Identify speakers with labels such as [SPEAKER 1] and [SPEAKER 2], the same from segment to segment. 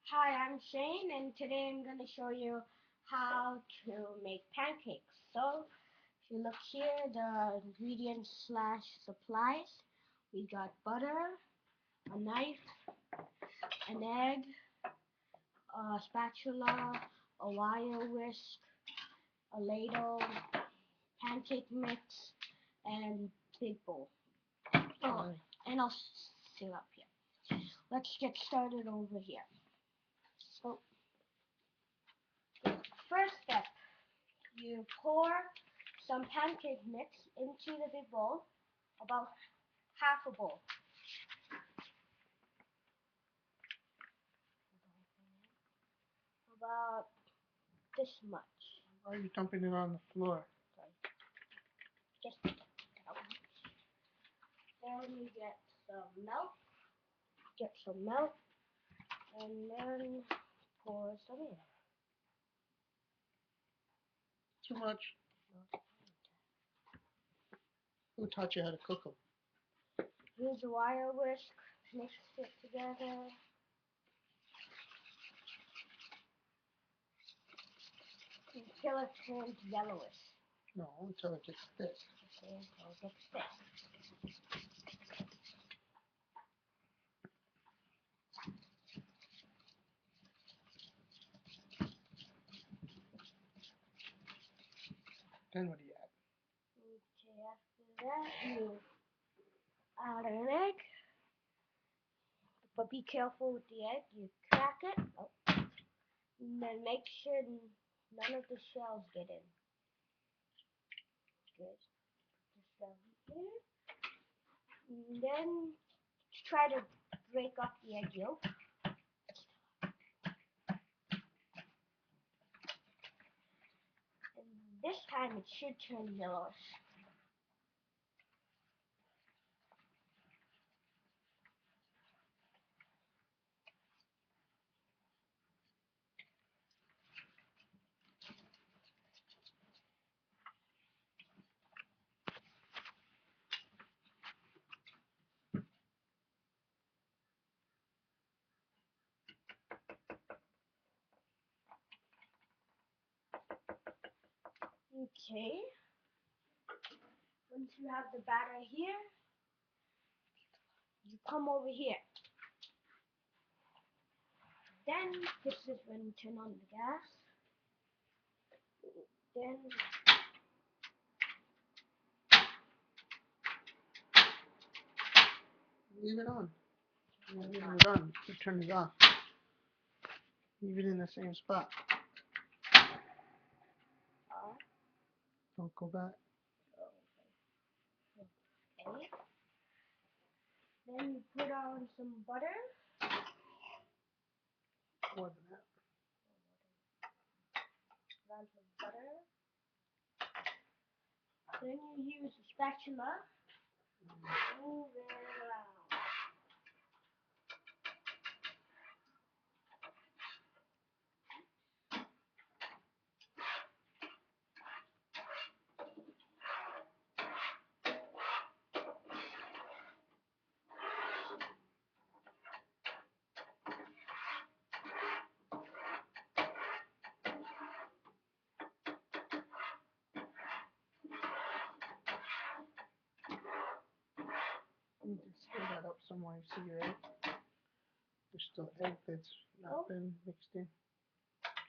[SPEAKER 1] Hi, I'm Shane, and today I'm going to show you how to make pancakes. So, if you look here, the ingredients slash supplies, we got butter, a knife, an egg, a spatula, a wire whisk, a ladle, pancake mix, and big bowl. Oh, and I'll seal up here. Let's get started over here. So, first step. You pour some pancake mix into the big bowl, about half a bowl. About this much.
[SPEAKER 2] Why are you dumping it on the floor?
[SPEAKER 1] Just that much. Then you get some milk. Get some milk, and then pour some in.
[SPEAKER 2] Too much. Who taught you how to cook them?
[SPEAKER 1] Use a wire whisk, mix it together. Until it turns yellowish.
[SPEAKER 2] No, until it gets thick.
[SPEAKER 1] Okay, until it gets thick.
[SPEAKER 2] Then what do you add?
[SPEAKER 1] Okay, after that you add an egg. But be careful with the egg. You crack it. Oh. And then make sure none of the shells get in. Good. Just down here. And then try to break up the egg yolk. And this time it should turn yellowish. Okay. Once you have the batter here, you come over here. Then this is when you turn on the gas. Then
[SPEAKER 2] Leave it on. Leave it on. You turn it off. Leave it in the same spot. Don't go back.
[SPEAKER 1] okay. Then you put on some butter.
[SPEAKER 2] More than that.
[SPEAKER 1] Put on some butter. Then you use a spatula. Move it around.
[SPEAKER 2] You need to stir that up some more. See your egg? There's still egg that's not been mixed in.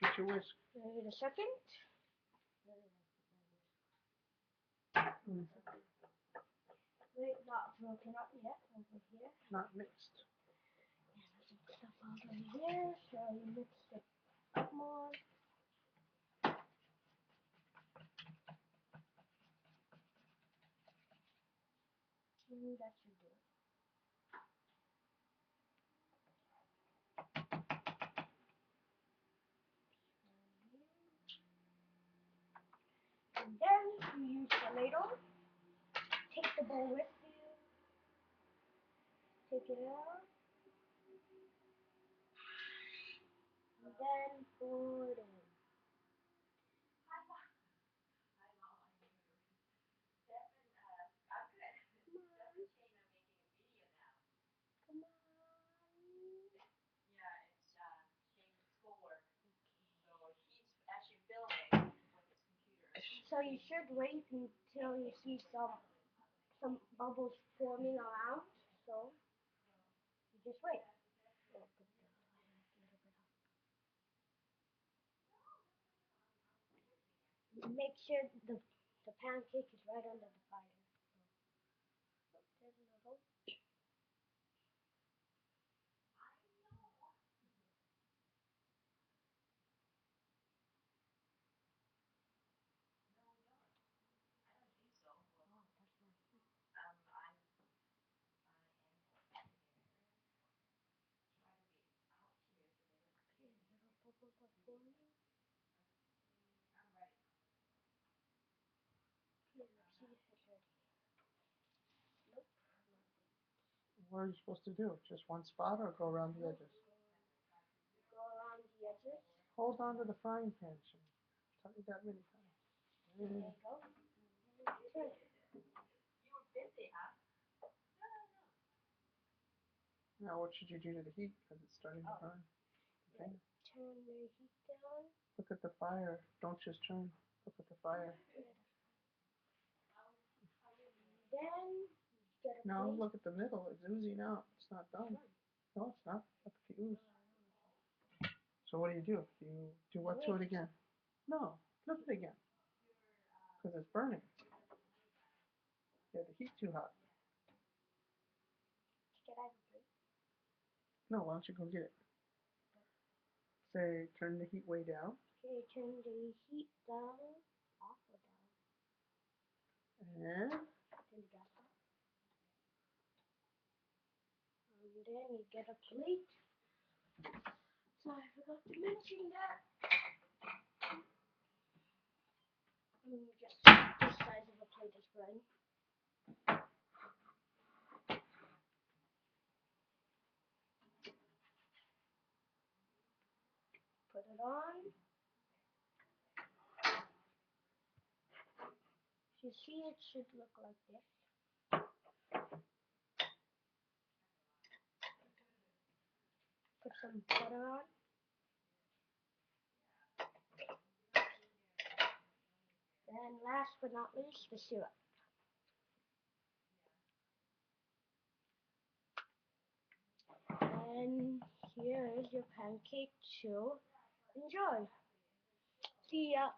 [SPEAKER 2] Get your whisk.
[SPEAKER 1] Wait a second. Wait, not broken up yet. Over here.
[SPEAKER 2] Not mixed.
[SPEAKER 1] There's some stuff over here, so you mix it up more. That should do it. And then you use the ladle. Take the bowl with you. Take it out. And then pour it in. Come on. So you should wait until you see some bubbles forming around. So you just wait. Make sure the pancake is right under the fire. So there's a little. Oh, that's my. Okay, little bubbles are forming. Okay, let's see if it's ready. Nope,
[SPEAKER 2] What are you supposed to do? Just one spot or go around the edges?
[SPEAKER 1] go around the edges.
[SPEAKER 2] Hold on to the frying pan, Shane. Tell you that many times.
[SPEAKER 1] There you go. Turn it.
[SPEAKER 2] Now what should you do to the heat? Because it's starting to burn. Okay.
[SPEAKER 1] Turn the heat down.
[SPEAKER 2] Look at the fire. Don't just turn. Look at the fire.
[SPEAKER 1] Then get a
[SPEAKER 2] Now
[SPEAKER 1] plate.
[SPEAKER 2] look at the middle. It's oozing out. It's not done. No, it's not. Look at the ooze. So what do? You do what to it again? No, flip it again. Because it's burning. Yeah, the heat's too hot.
[SPEAKER 1] Get out of the plate.
[SPEAKER 2] No, why don't you go get it? Say, turn the heat way down.
[SPEAKER 1] Okay, turn the heat down. Off or down?
[SPEAKER 2] And
[SPEAKER 1] Turn the gas off. And then you get a plate. So I forgot to mention that. Just this size of a plate is fine. Put it on. You see, it should look like this. Put some butter on. And last but not least, the syrup. And here is your pancake to enjoy. See ya.